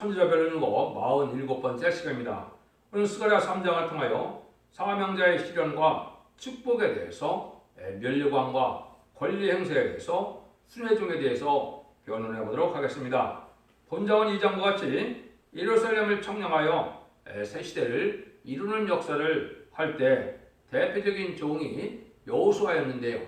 선지자 별론거 47번째 시간입니다. 오늘 스가랴 3장을 통하여 사명자의 시련과 축복에 대해서 멸류관과 권리 행세에 대해서 순회중에 대해서 변론해 보도록 하겠습니다. 본장은 2장과 같이 예루살렘을 청량하여 새 시대를 이루는 역사를 할 때 대표적인 종이 여호수아였는데요.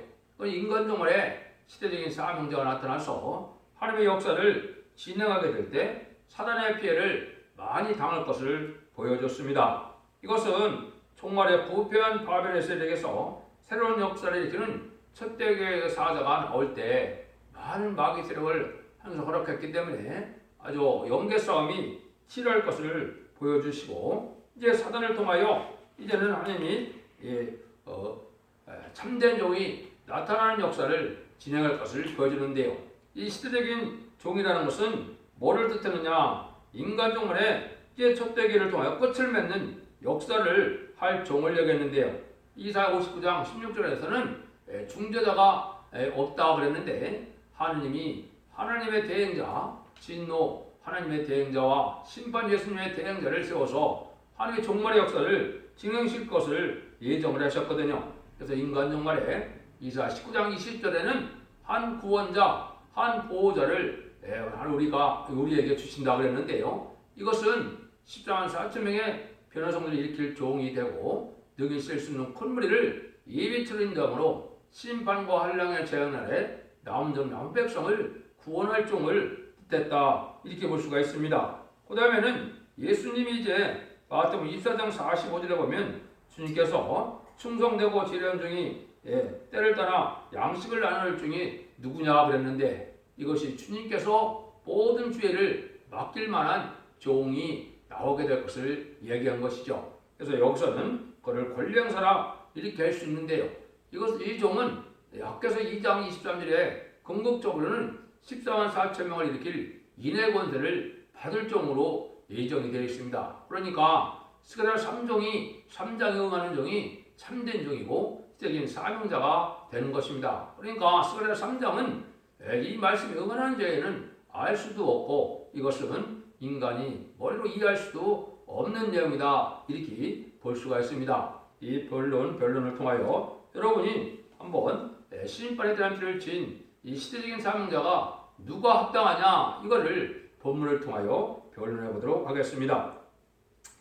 인간종말에 시대적인 사명자가 나타나서 하나님의 역사를 진행하게 될 때 사단의 피해를 많이 당할 것을 보여줬습니다. 이것은 종말의 부패한 바벨의 세력에서 새로운 역사를 일으키는 첫 대교의 사자가 나올 때 많은 마귀 세력을 항상 허락했기 때문에 아주 영계 싸움이 치열할 것을 보여주시고, 이제 사단을 통하여 이제는 하나님이 참된 종이 나타나는 역사를 진행할 것을 보여주는데요. 이 시대적인 종이라는 것은 뭐를 뜻하느냐? 인간 종말에 이제 첫 대계를 통하여 끝을 맺는 역사를 할 종을 얘기했는데요. 이사야 59장 16절에서는 중재자가 없다 그랬는데, 하나님의 대행자, 진노 하나님의 대행자와 심판 예수님의 대행자를 세워서 하나님의 종말의 역사를 진행하실 것을 예정을 하셨거든요. 그래서 인간 종말에 이사야 19장 20절에는 한 구원자, 한 보호자를 우리에게 주신다 그랬는데요. 이것은 14만 4천 명의 변화성들을 일으킬 종이 되고 능히 쓸 수 있는 큰 무리를 예비 치른 자으로 심판과 한량의 재앙날에 남은 백성을 구원할 종을 뜻했다, 이렇게 볼 수가 있습니다. 그 다음에는 예수님이 이제 마태복음 24장 45절에 보면 주님께서 충성되고 지혜로운 종이 때를 따라 양식을 나눌 종이 누구냐 그랬는데, 이것이 주님께서 모든 주의를 맡길 만한 종이 나오게 될 것을 얘기한 것이죠. 그래서 여기서는 그를 권리행사라 이렇게 할 수 있는데요. 이 종은 학교에서 2장 23절에 궁극적으로는 14만 4천 명을 일으킬 인해 권세를 받을 종으로 예정이 되어 있습니다. 그러니까 스가랴 3종이 3장에 응하는 종이 참된 종이고 시대적인 사명자가 되는 것입니다. 그러니까 스가랴 3장은 이 말씀에 응하는 자에는 알 수도 없고 이것은 인간이 머리로 이해할 수도 없는 내용이다, 이렇게 볼 수가 있습니다. 이 변론을 통하여 여러분이 한번 심판에 대한 피를 진 이 시대적인 사명자가 누가 합당하냐, 이거를 본문을 통하여 변론해 보도록 하겠습니다.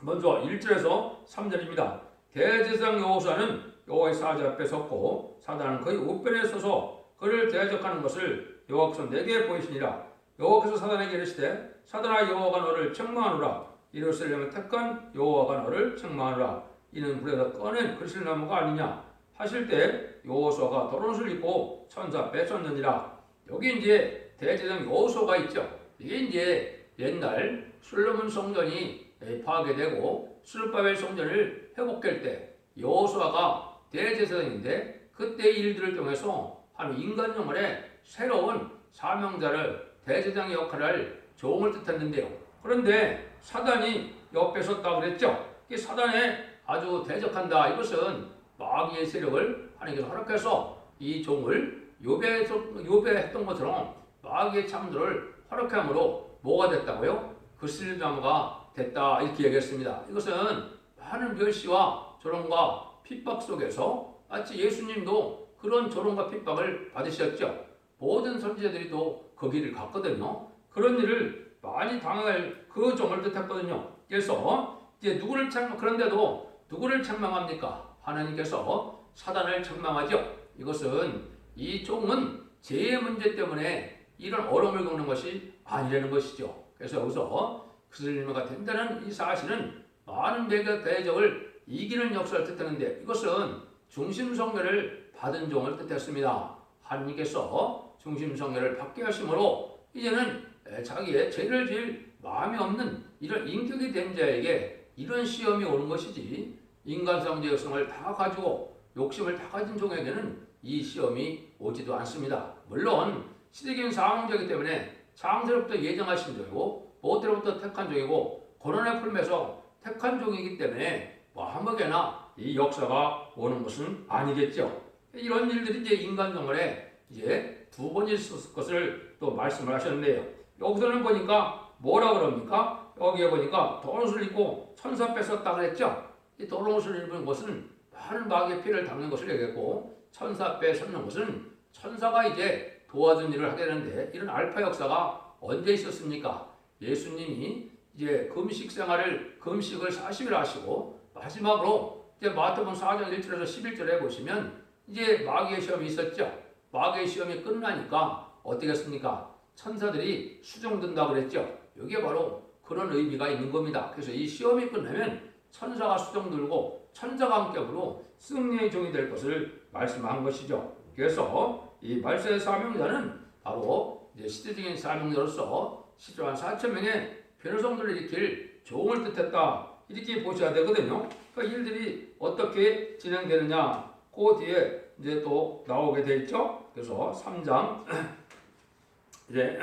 먼저 1절에서 3절입니다. 대제사장 여호수아는 여호와의 사자 앞에 섰고 사단은 그의 우편에 서서 그를 대적하는 것을 여호와께서 내게 보이시니라. 여호와께서 사단에게 이르시되 사단아, 여호와가 너를 책망하노라. 예루살렘을 택한 여호와가 너를 책망하노라. 이는 불에다 꺼낸 그리스나무가 아니냐 하실 때 여호수아가 더러운 옷을 입고 천사 앞에 섰느니라. 여기 이제 대제사장 여호수아가 있죠. 이게 이제 옛날 솔로몬 성전이 파괴되고 스룹바벨 성전을 회복할 때 여호수아가 대제사장인데, 그때 일들을 통해서 한 인간 영혼의 새로운 사명자를, 대제사장의 역할을 할 종을 뜻했는데요. 그런데 사단이 옆에 섰다고 그랬죠. 사단에 아주 대적한다. 이것은 마귀의 세력을 하나님께서 허락해서 이 종을 요배했던 것처럼 마귀의 참도를 허락함으로 뭐가 됐다고요? 그슬나무가 됐다, 이렇게 얘기했습니다. 이것은 많은 멸시와 조롱과 핍박 속에서 마치 예수님도 그런 조롱과 핍박을 받으셨죠. 모든 선지자들이 또 그 길을 갔거든요. 그런 일을 많이 당할 그 종을 뜻했거든요. 그래서 이제 그런데도 누구를 책망합니까? 하나님께서 사단을 책망하죠. 이것은 이 종은 죄의 문제 때문에 이런 어려움을 겪는 것이 아니라는 것이죠. 그래서 여기서 그슬림가 된다는 이 사실은 많은 대적을 이기는 역사를 뜻하는데, 이것은 중심성례를 받은 종을 뜻했습니다. 하나님께서 중심성례를 받게 하심으로 이제는 자기의 죄를 지을 마음이 없는 이런 인격이 된 자에게 이런 시험이 오는 것이지, 인간성의 역성을 다 가지고 욕심을 다 가진 종에게는 이 시험이 오지도 않습니다. 물론 시대적인 사명자이기 때문에 창세로부터 예정하신 종이고 모태로부터 택한 종이고 고난의 풀면서 택한 종이기 때문에 아무개나 이 역사가 오는 것은 아니겠죠. 이런 일들이 이제 인간 생활에 이제 두 번 있었을 것을 또 말씀을 하셨는데요. 여기서는 보니까 뭐라 그럽니까? 여기에 보니까 더러운 옷을 입고 천사 뺏었다 그랬죠? 이 더러운 옷을 입은 것은 많은 마귀의 피를 닦는 것을 얘기했고, 천사 뺏었는 것은 천사가 이제 도와준 일을 하게 되는데, 이런 알파 역사가 언제 있었습니까? 예수님이 이제 금식을 40일 하시고 마지막으로 이제 마태복음 4장 1절에서 11절에 보시면 이제 마귀의 시험이 있었죠. 마귀의 시험이 끝나니까 어떻게 했습니까? 천사들이 수종든다고 그랬죠. 이게 바로 그런 의미가 있는 겁니다. 그래서 이 시험이 끝나면 천사가 수종들고 천사가 함께함으로 승리의 종이 될 것을 말씀한 것이죠. 그래서 이 말세의 사명자는 바로 이제 시대적인 사명자로서 10조 4천 명의 변호성들을 일으킬 종을 뜻했다. 이렇게 보셔야 되거든요. 그러니까 일들이 어떻게 진행되느냐, 그 뒤에 이제 또 나오게 돼 있죠. 그래서 3장 이제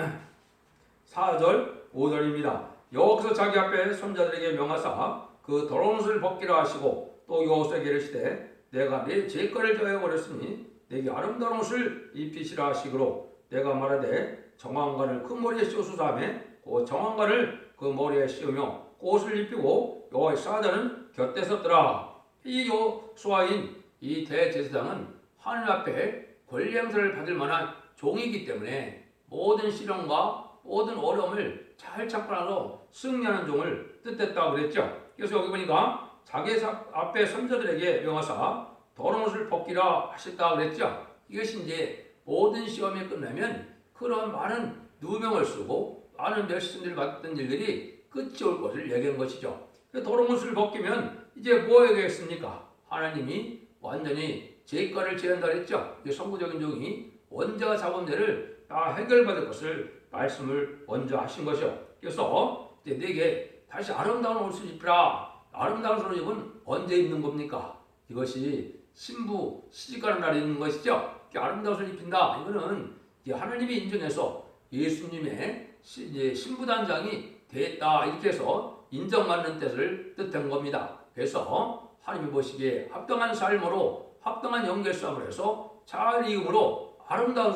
4절 5절입니다. 여호와께서 자기 앞에 선자들에게 명하사 그 더러운 옷을 벗기라 하시고 또 여호수아에게 이르시되 내가 내 죄거를 더해 버렸으니 내게 아름다운 옷을 입히시라 하시기로 내가 말하되 정황관을 그 머리에 씌우소서 하며 그 정황관을 그 머리에 씌우며 그 옷을 입히고 여호와의 사자는 곁에 섰더라. 이 여호수아인 이 대제사장은 하늘 앞에 권리 행사를 받을 만한 종이기 때문에 모든 시련과 모든 어려움을 잘 참고하러 승리하는 종을 뜻했다고 그랬죠. 그래서 여기 보니까 자기 앞에 선자들에게 명하사 더러운 옷을 벗기라 하셨다고 그랬죠. 이것이 이제 모든 시험이 끝나면 그런 많은 누명을 쓰고 많은 멸시심들을 받던 일들이 끝이 올 것을 얘기한 것이죠. 더러운 옷을 벗기면 이제 뭐 얘기했습니까? 하나님이 완전히 죄가를 제한다 그랬죠. 선구적인 종이 원죄와 자범죄를 다 해결받을 것을 말씀을 먼저 하신 것이요. 그래서 이제 내게 다시 아름다운 옷을 입히라. 아름다운 옷을 입은 언제 입는 겁니까? 이것이 신부 시집가는 날에 입는 것이죠. 아름다운 옷을 입힌다. 이거는 하나님이 인정해서 예수님의 신부단장이 됐다. 이렇게 해서 인정받는 뜻을 뜻한 겁니다. 그래서 하나님이 보시기에 합당한 삶으로 합당한 연결성을 해서 잘 이음으로 아름다운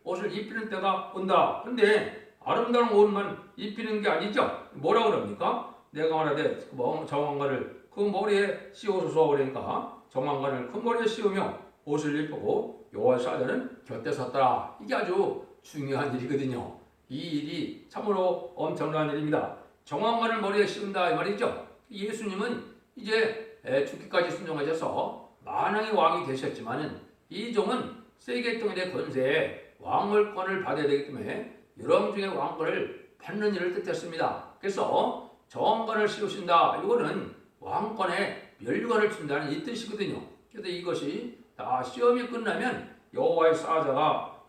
옷을 입히는 때가 온다. 근데 아름다운 옷만 입히는 게 아니죠. 뭐라 그럽니까? 내가 말하되 정황관을 그 머리에 씌워서 그러니까 정황관을 그 머리에 씌우며 옷을 입히고 여호와의 사자는 곁에 섰더라. 이게 아주 중요한 일이거든요. 이 일이 참으로 엄청난 일입니다. 정황관을 머리에 씌운다 이 말이죠. 예수님은 이제 죽기까지 순종하셔서 만왕의 왕이 되셨지만은 이 종은 세계통일의 권세에 왕월권을 받아야 되기 때문에 여러 중의 왕권을 받는 일을 뜻했습니다. 그래서 정관을 씌우신다. 이거는 왕권에 멸관을 준다는 이 뜻이거든요. 그래서 이것이 다 시험이 끝나면 여호와의 사자가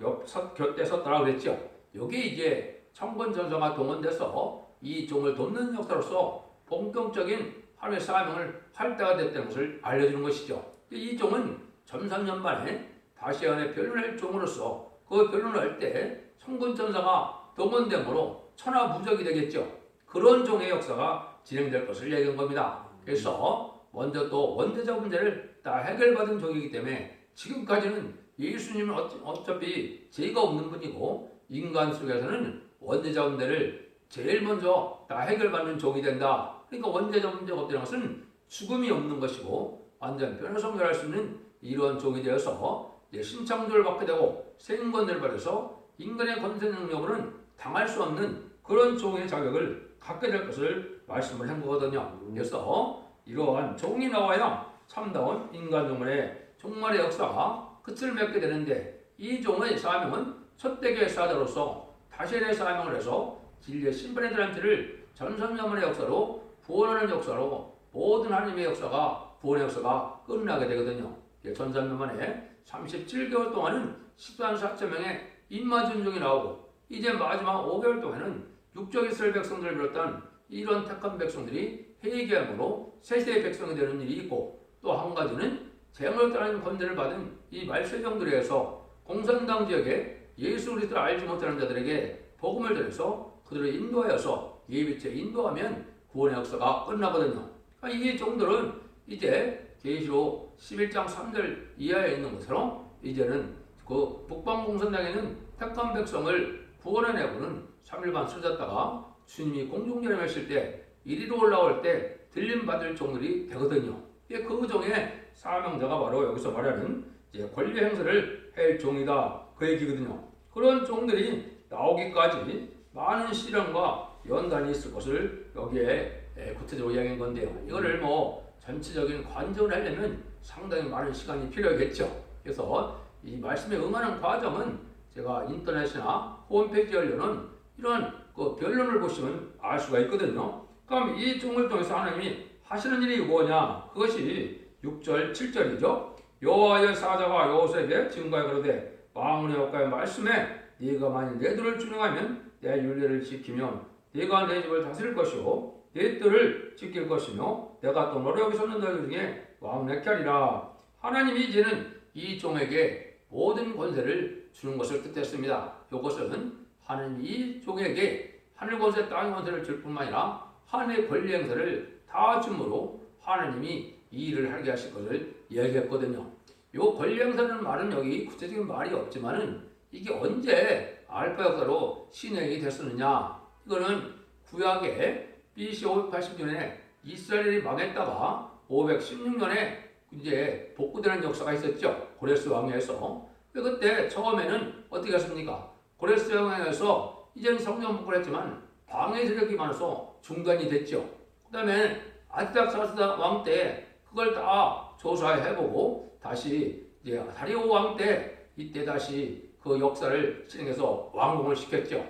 곁에 섰더라 그랬죠. 여기 이제 천군천사가 동원돼서 이 종을 돕는 역사로서 본격적인 하나님의 사명을 할 때가 됐다는 것을 알려주는 것이죠. 이 종은 전산년만에 다시 안에 변론할 종으로서 그 변론을 할 때 천군천사가 동원됨으로 천하무적이 되겠죠. 그런 종의 역사가 진행될 것을 얘기한 겁니다. 그래서 먼저 또 원죄자 문제를 다 해결받은 종이기 때문에 지금까지는 예수님은 어차피 죄가 없는 분이고 인간 속에서는 원죄자 문제를 제일 먼저 다 해결받는 종이 된다. 그러니까 원죄자 문제가 없다는 것은 죽음이 없는 것이고 완전 변화성결할 수 있는 이러한 종이 되어서 신창조를 받게 되고 생권을 받아서 인간의 권세 능력으로는 당할 수 없는 그런 종의 자격을 갖게 될 것을 말씀을 한 거거든요. 그래서 이러한 종이 나와야 참다운 인간 종말의 종말의 역사가 끝을 맺게 되는데 이 종의 사명은 첫대교의 사자로서 다시의 사명을 해서 진리의 심판의 드란트를 전선자문의 역사로 구원하는 역사로 모든 하나님의 역사가 구원의 역사가 끝나게 되거든요. 전선자문에 37개월 동안은 10만 4천 명의 인마준종이 나오고 이제 마지막 5개월 동안은 육적 이스라엘 백성들을 비롯한 이런 택한 백성들이 회개함으로 세세의 백성이 되는 일이 있고 또 한 가지는 재물을 따르는 권세를 받은 이 말세병들에 의해서 공산당 지역에 예수 그리스도를 알지 못하는 자들에게 복음을 전해서 그들을 인도하여서 예비체 인도하면 구원의 역사가 끝나거든요. 그러니까 이 종들은 이제 계시록 11장 3절 이하에 있는 것처럼 이제는 그 북방 공산당에는 택한 백성을 구원해내고는 3일반 쓰졌다가 스님이 공중전에 했을 때 이리로 올라올 때 들림 받을 종들이 되거든요. 그 종의 사명자가 바로 여기서 말하는 이제 권리 행사를 할 종이다 그 얘기거든요. 그런 종들이 나오기까지 많은 시련과 연단이 있을 것을 여기에 구체적으로 이야기한 건데요. 이거를 뭐 전체적인 관정을 하려면 상당히 많은 시간이 필요하겠죠. 그래서 이 말씀에 응하는 과정은 제가 인터넷이나 홈페이지에 올려놓은 이런 그 변론을 보시면 알 수가 있거든요. 그럼 이 종을 통해서 하나님이 하시는 일이 뭐냐? 그것이 6절, 7절이죠. 여호와의 사자가 여호수아에게 증거하여 그러되 망군의 여호와의 말씀에 네가 만일 내 들을 준행하면 내 율례를 지키면 네가 내 집을 다스릴 것이요 내 뜰을 지킬 것이며 내가 또 너를 여기 섰는 너희 중에 왕래케 하리라. 하나님이 이제는 이 종에게 모든 권세를 주는 것을 뜻했습니다. 이것은 하나님이 이 종에게 하늘 권세 땅 권세를 줄 뿐만 아니라 하늘의 권리 행사를 다 줌으로 하나님이 이 일을 하게 하실 것을 이야기했거든요. 이 권리 행사라는 말은 여기 구체적인 말이 없지만은 이게 언제 알파 역사로 신행이 됐었느냐? 이거는 구약에 BC 580년에 이스라엘이 망했다가 516년에 이제 복구되는 역사가 있었죠. 고레스 왕에서. 그때 처음에는 어떻게 했습니까? 고레스 왕에서 이제는 성전 복구를 했지만 방해 세력이 많아서 중단이 됐죠. 그 다음에 아디닥사스 왕 때 그걸 다 조사해보고 다시 이제 다리오 왕 때 이때 다시 그 역사를 진행해서 완공을 시켰죠.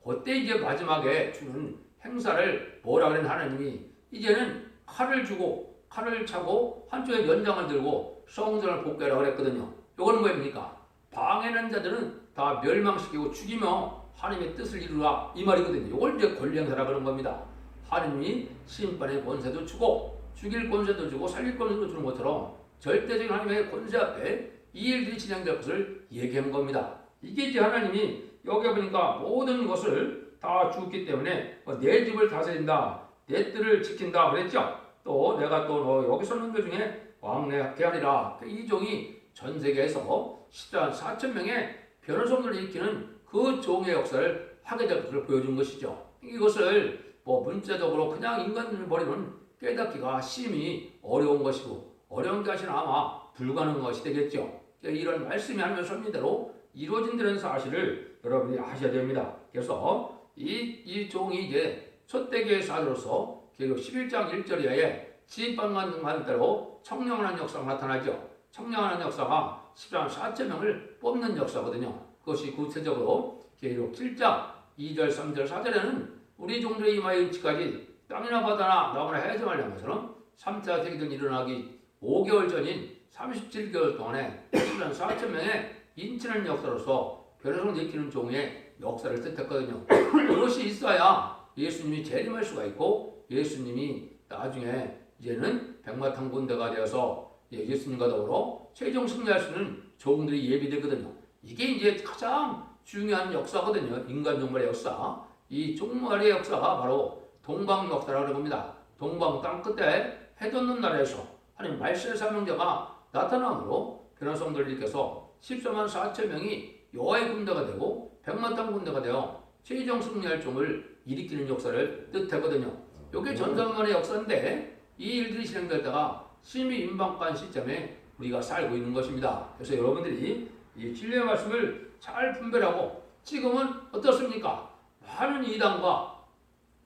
그때 이제 마지막에 주는 행사를 뭐라 그랬는 하나님이 이제는 칼을 주고 칼을 차고 한쪽에 연장을 들고 성전을 복구하라고 그랬거든요. 이건 뭐입니까? 방해하는 자들은 다 멸망시키고 죽이며 하나님의 뜻을 이루라 이 말이거든요. 이걸 이제 권리 행사라 그런 겁니다. 하나님이 심판의 권세도 주고 죽일 권세도 주고 살릴 권세도 주는 것처럼 절대적인 하나님의 권세 앞에 이 일들이 진행될 것을 얘기한 겁니다. 이게 이제 하나님이 여기 보니까 모든 것을 다 주었기 때문에 내 집을 다스린다, 내 뜰을 지킨다 그랬죠. 또 내가 또 너 여기 서는 것 중에 왕래케 하리라. 이 종이 전 세계에서 14만 4천 명의 변호성들을 일으키는 그 종의 역사를 하게 될 것을 보여준 것이죠. 이것을 뭐 문자적으로 그냥 인간을 버리면 깨닫기가 심히 어려운 것이고 어려운 게 아니라 아마 불가능한 것이 되겠죠. 이런 말씀이 하나님의 섭리대로 이루어진다는 사실을 여러분이 아셔야 됩니다. 그래서 이 종이 이제 첫대교의 사도로서 계속 11장 1절에 지방만 대로 청량하는 역사가 나타나죠. 청량하는 역사가 14만 4천 명을 뽑는 역사거든요. 그것이 구체적으로 계속 7장 2절, 3절, 4절에는 우리 종들의 이마에 일치까지 땅이나 바다나 나무나 해정하려는 것처럼 3차 세계대전이 일어나기 5개월 전인 37개월 동안에 14만 4천 명의 인치는 역사로서 변호성을 지키는 종의 역사를 뜻했거든요. 그것이 있어야 예수님이 재림할 수가 있고 예수님이 나중에 이제는 백마탄 군대가 되어서 예수님과 더불어 최종 승리할 수 있는 종들이 예비되거든요. 이게 이제 가장 중요한 역사거든요. 인간 종말의 역사. 이 종말의 역사가 바로 동방 역사라고 합니다. 동방 땅 끝에 해 돋는 나라에서 하나님 말세 사명자가 나타남으로 변호성들을 일으켜서 14만 4천 명이 여호와의 군대가 되고 백마탄 군대가 되어 최종 승리할 종을 일으키는 역사를 뜻하거든요. 이게 전산만의 역사인데 이 일들이 진행될 때가 심히 임박한 시점에 우리가 살고 있는 것입니다. 그래서 여러분들이 이 진리의 말씀을 잘 분별하고 지금은 어떻습니까? 많은 이단과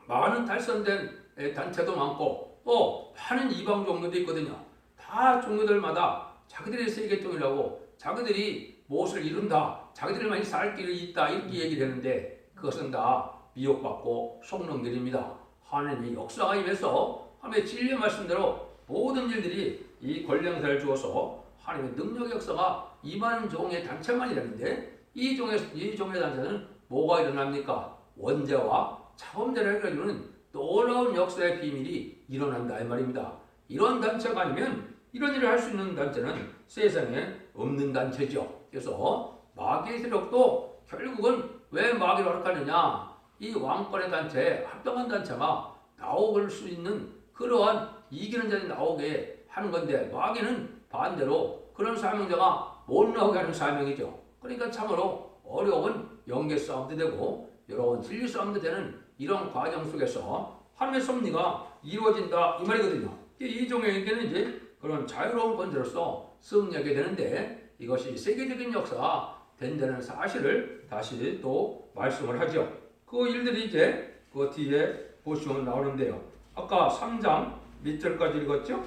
많은 탈선된 단체도 많고 또 많은 이방 종교도 있거든요. 다 종교들마다 자기들이 세계종이라고 자기들이 무엇을 이룬다, 자기들만이 살 길이 있다 이렇게 얘기를 하는데 그것은 다 미혹받고 속는들입니다. 하나님이 역사가 임해서 하나님의 진리의 말씀대로 모든 일들이 이 권리 행사를 주어서 하나님의 능력의 역사가 임하는 종의 단체만이라는데 이 종의 단체는 뭐가 일어납니까? 원죄와 자범죄를 해결해주는 놀라운 역사의 비밀이 일어난다 이 말입니다. 이런 단체가 아니면 이런 일을 할 수 있는 단체는 세상에 없는 단체죠. 그래서 마귀의 세력도 결국은 왜 마귀를 허락하느냐? 이 왕권의 단체, 합당한 단체가 나올 수 있는 그러한 이기는 자들이 나오게 하는 건데 마귀는 반대로 그런 사명자가 못 나오게 하는 사명이죠. 그러니까 참으로 어려운 영계 싸움도 되고 여러 진리 싸움도 되는 이런 과정 속에서 하나님의 섭리가 이루어진다 이 말이거든요. 이 종에게는 이제 그런 자유로운 권세로서 승리하게 되는데 이것이 세계적인 역사가 된다는 사실을 다시 또 말씀을 하죠. 그 일들이 이제 그 뒤에 보시면 나오는데요. 아까 3장 몇 절까지 읽었죠?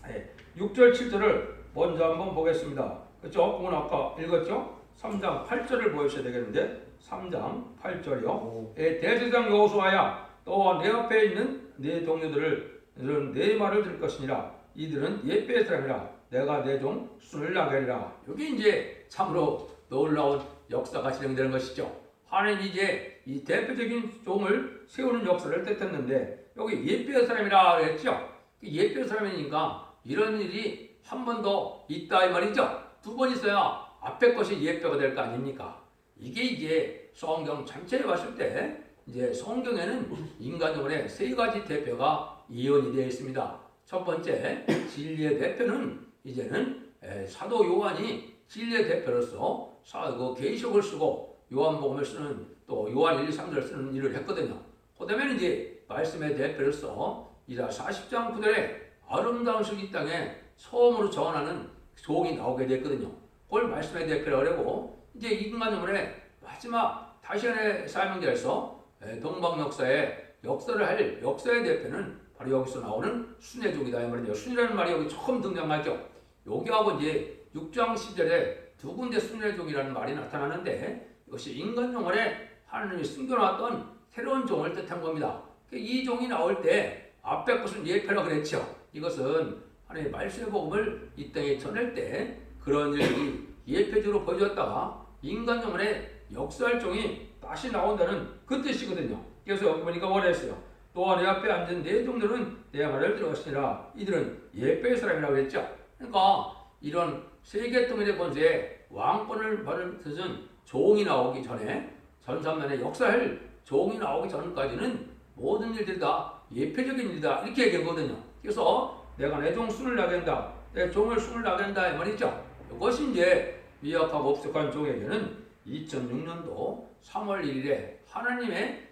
네, 6절 7절을 먼저 한번 보겠습니다. 그렇죠? 그건 아까 읽었죠? 3장 8절을 보셔야 되겠는데 3장 8절이요. 대제사장 여호수아야 또 내 앞에 있는 네 동료들은 내 말을 들을 것이니라. 이들은 예배의 사람이라. 내가 내 종 순을 나게 하리라. 여기 이제 참으로 놀라운 역사가 진행되는 것이죠. 하나님이 이제 이 대표적인 종을 세우는 역사를 뜻했는데 여기 예배의 사람이라 했죠. 예배의 사람이니까 이런 일이 한 번 더 있다 이 말이죠. 두 번 있어야 앞에 것이 예배가 될 거 아닙니까? 이게 이제 성경 전체에 봤을 때 이제 성경에는 인간적으로 세 가지 대표가 이언이 되어 있습니다. 첫 번째 진리의 대표는 이제는 사도 요한이 진리의 대표로서 그 계시록을 쓰고 요한복음을 쓰는 또 요한 1, 2, 3절을 쓰는 일을 했거든요. 그다음에 이제 말씀의 대표로서 이사 40장 9절에 아름다운 이 땅에 처음으로 전하는 종이 나오게 됐거든요. 그걸 말씀의 대표라고 하고 이제 인간적으로 마지막 다시안의 사명자에서 동방 역사에 역사를 할 역사의 대표는 바로 여기서 나오는 순회종이다 이 말이죠. 순이라는 말이 여기 처음 등장하죠. 여기하고 이제 6장 10절에 두 군데 순회종이라는 말이 나타나는데 이것이 인간 종을에 하나님이 숨겨놨던 새로운 종을 뜻한 겁니다. 이 종이 나올 때 앞에 것은 예표라고 그랬죠. 이것은 하나님의 말씀의 복음을 이 땅에 전할 때 그런 일이 예표적으로 보여줬다가 인간 종을에 역사할 종이 다시 나온다는 그 뜻이거든요. 그래서 여기 보니까 뭐라 했어요. 또한 내 앞에 앉은 네 종들은 내 말을 들어가시니라. 이들은 예배의 사람이라고 했죠. 그러니까 이런 세계통일의 권세에 왕권을 받은 뜻은 종이 나오기 전에 전산면에 역사할 종이 나오기 전까지는 모든 일들이 다 예표적인 일이다 이렇게 얘기하거든요. 그래서 내가 내 종 순을 나게 한다. 내 종을 순을 나게 한다 이 말이죠. 이것이 이제 미약하고 ob숙한 종에게는 2006년도 3월 1일에 하나님의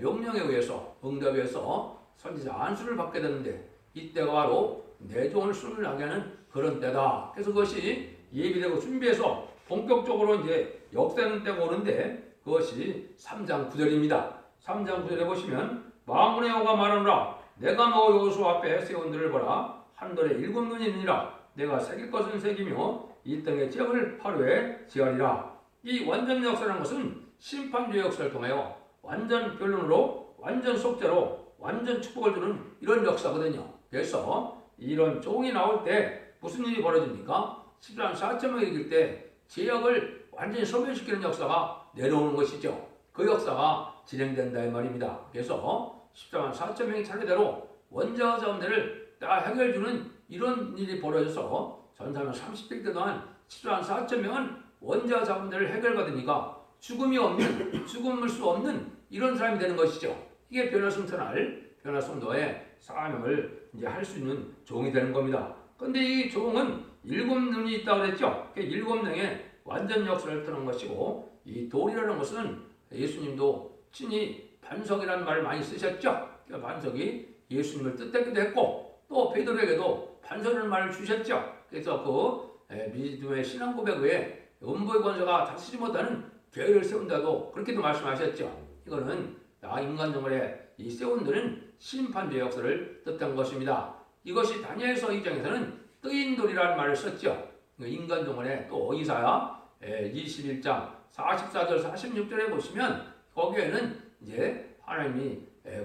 명령에 의해서 응답에 의해서 선지자 안수를 받게 되는데 이때가 바로 내 종을 순을 나게 하는 그런 때다. 그래서 그것이 예비되고 준비해서 본격적으로 이제 역사는 때가 오는데 그것이 3장 9절입니다. 3장 9절에 보시면 만군의 여호와가 말하노라. 내가 너 여호수아 앞에 세운 들을 보라. 하늘에 7눈이 있느니라. 내가 새길 것은 새기며 이 땅의 지역을 하루에 지하리라. 이 완전 역사라는 것은 심판주의 역사를 통하여 완전 변론으로 완전 속죄로 완전 축복을 주는 이런 역사거든요. 그래서 이런 종이 나올 때 무슨 일이 벌어집니까? 10장 4.0을 이길 때 지역을 완전히 소멸시키는 역사가 내려오는 것이죠. 그 역사가 진행된다 이 말입니다. 그래서 10장 4.0의 차례대로 원자와 자원들을 다 해결해주는 이런 일이 벌어져서 전사는 30일 동안 10장 4.0은 원자와 자원들을 해결받으니까 죽음이 없는, 죽음을 수 없는 이런 사람이 되는 것이죠. 이게 변화승천할 변화성도의 사명을 이제 할 수 있는 종이 되는 겁니다. 그런데 이 종은 7눈이 있다고 그랬죠. 7명의 완전 역사를 드는 것이고 이 돌이라는 것은 예수님도 친히 반석이라는 말을 많이 쓰셨죠. 그러니까 반석이 예수님을 뜻하기도 했고 또 베드로에게도 반석이라는 말을 주셨죠. 그래서 그 믿음의 신앙 고백 외에 음부의 권세가 다스리지 못하는 교회를 세운다도 그렇게도 말씀하셨죠. 이거는 인간 영혼의 이 세운들은 심판주의 역사를 뜻한 것입니다. 이것이 다니엘서 2장에서는 뜨인 돌이라는 말을 썼죠. 인간 영혼의 또 이사야 21장 44절 46절에 보시면 거기에는 이제 하나님이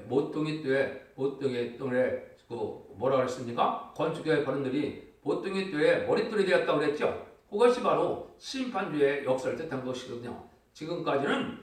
모퉁이 뜰에 모퉁이 뜰에 그 뭐라 그랬습니까? 건축교회 버른들이 모퉁이 뜰에 머릿돌이 되었다고 그랬죠. 그것이 바로 심판주의 역사를 뜻한 것이거든요. 지금까지는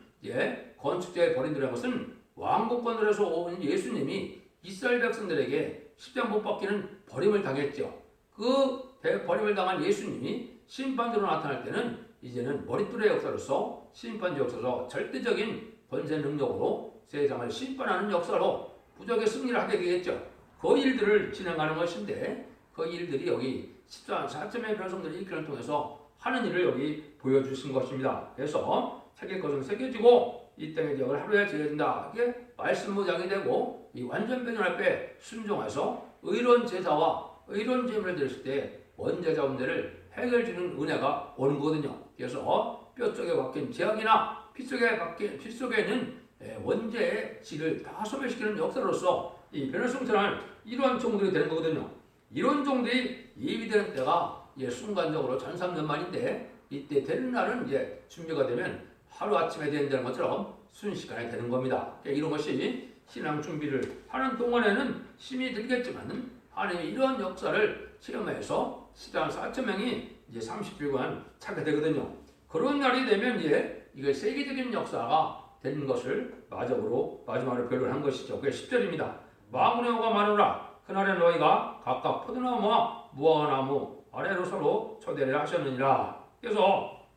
건축자의 버림들의 것은 왕국권들에서 온 예수님이 이스라엘 백성들에게 십자가 못 박히는 버림을 당했죠. 그 버림을 당한 예수님이 심판주로 나타날 때는 이제는 머릿돌의 역사로서 심판주 역사로 절대적인 권세 능력으로 세상을 심판하는 역사로 부적의 승리를 하게 되겠죠. 그 일들을 진행하는 것인데 그 일들이 여기 14장 4점의 변성들이 일편을 통해서 하는 일을 여기 보여주신 것입니다. 그래서 새길 것은 새겨지고 이 땅의 지역을 하루에 지어진다. 이게 말씀 무장이 되고 이 완전 변경 앞에 순종해서 의로운 제사와 의로운 제물을 드렸을 때 원죄자 문제를 해결해 주는 은혜가 오는 거거든요. 그래서 뼈 쪽에 박힌 제약이나 피 속에 있는 원죄의 질을 다 소멸시키는 역사로서 이 변화성 전환 이러한 종들이 되는 거거든요. 이런 종들이 예비되는 때가 순간적으로 전 3년 만인데 이때 되는 날은 이제 준비가 되면 하루 아침에 된다는 것처럼 순식간에 되는 겁니다. 이런 것이 신앙 준비를 하는 동안에는 힘이 들겠지만 하나님이 이러한 역사를 체험해서 시단 4천 명이 이제 30일간 차게 되거든요. 그런 날이 되면 이제 이게 세계적인 역사가 되는 것을 마지막으로 변론한 것이죠. 그게 10절입니다. 만군의 여호와가 말하노라. 그날에 너희가 각각 포도나무와 무화과나무 아래로 서로 초대를 하셨느니라. 그래서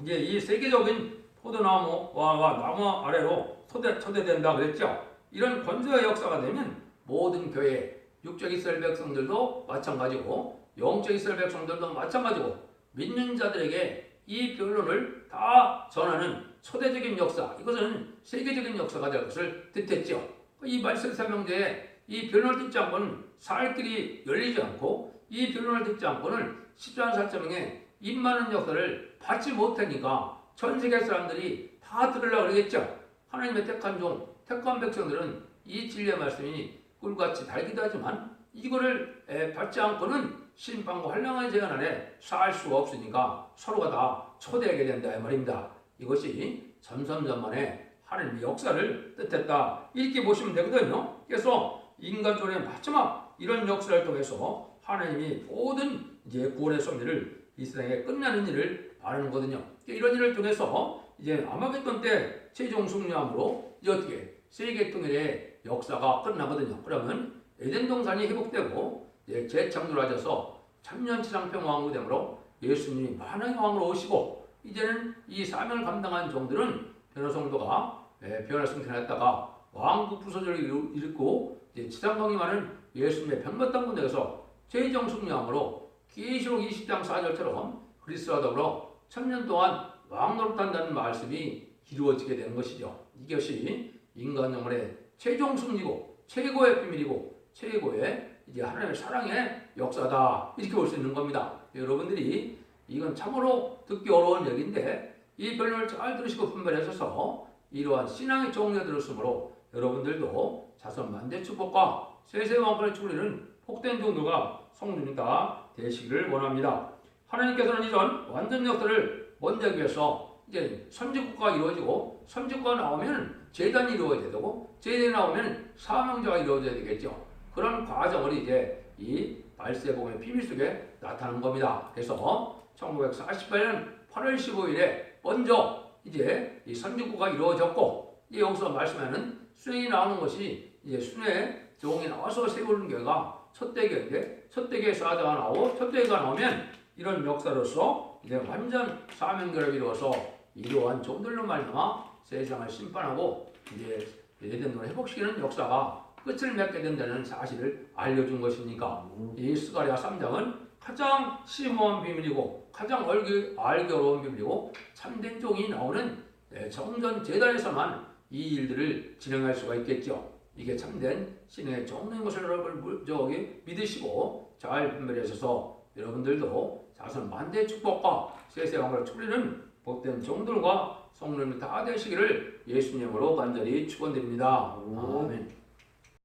이제 이 세계적인 포도나무와 나무 아래로 초대된다 그랬죠. 이런 권세의 역사가 되면 모든 교회 육적 이스라엘 백성들도 마찬가지고 영적 이스라엘 백성들도 마찬가지고 믿는 자들에게 이 변론을 다 전하는 초대적인 역사, 이것은 세계적인 역사가 될 것을 뜻했죠. 이 말씀 설명대에 이 변론을 듣지 않고는 살 길이 열리지 않고 이 변론을 듣지 않고는 10만 4천 명의 임많은 역사를 받지 못하니까 전 세계 사람들이 다 들으려고 그러겠죠. 하나님의 택한 종, 택한 백성들은 이 진리의 말씀이 꿀같이 달기도 하지만 이거를 받지 않고는 심판과 환lang의 재앙 안에 살 수가 없으니까 서로가 다 초대하게 된다 이 말입니다. 이것이 전선전만의 하나님의 역사를 뜻했다 이렇게 보시면 되거든요. 그래서 인간존의 마지막 이런 역사를 통해서 하나님이 모든 이제 구원의 섭리를 이 세상에 끝나는 일을 바라는 거거든요. 이런 일을 통해서 이제 아마겟돈 때 최종 승리함으로 이제 어떻게 세계 통일의 역사가 끝나거든요. 그러면 에덴 동산이 회복되고 재창조라져서 천년치상평 왕국됨으로 예수님이 만왕의 왕으로 오시고 이제는 이 사명을 감당한 종들은 변호성도가 변화 승천했다가 왕국 부서를 일으키고 지상강이 많은 예수님의 백마땅 군대에서 최종 승리함으로 계시록 20장 4절처럼 그리스도와 더불어 천년 동안 왕노릇한다는 말씀이 이루어지게 되는 것이죠. 이것이 인간 영혼의 최종 승리고 최고의 비밀이고 최고의 이제 하나님의 사랑의 역사다 이렇게 볼 수 있는 겁니다. 여러분들이 이건 참으로 듣기 어려운 얘기인데 이 변론을 잘 들으시고 분별하셔서 이러한 신앙의 종류에 들었으므로 여러분들도 자손 만대 축복과 세세 왕권의 축리는 복된 종들과 성도님 다 되시기를 원합니다. 하나님께서는 이런 완전 역사를 먼저 하기 위해서 이제 선지국가가 이루어지고 선지국가가 나오면 제단이 이루어져야 되고 제단이 나오면 사명자가 이루어져야 되겠죠. 그런 과정을 이제 이 발세복음의 비밀 속에 나타난 겁니다. 그래서 1948년 8월 15일에 먼저 이제 이 선지국가가 이루어졌고 여기서 말씀하는 순회이 나오는 것이 이제 순회 종이 나와서 세우는 교회가 첫 대교인데 첫 대교에 사자가 나오고 첫 대교가 나오면 이런 역사로서 이제 완전 사명결합이 이루어서 이러한 종들로 말미암아 세상을 심판하고 이제 에덴을 회복시키는 역사가 끝을 맺게 된다는 사실을 알려준 것이니까 이 스가랴 3장은 가장 심오한 비밀이고 가장 알기 어려운 비밀이고 참된 종이 나오는 정전 제단에서만 이 일들을 진행할 수가 있겠죠. 이게 참된 신의 종인 것을 여러분 믿으시고 잘 분별하셔서 여러분들도 자손 만대 축복과 세세 왕국을 축리는 복된 종들과 성령님 다 되시기를 예수님으로 간절히 축원드립니다. 아멘.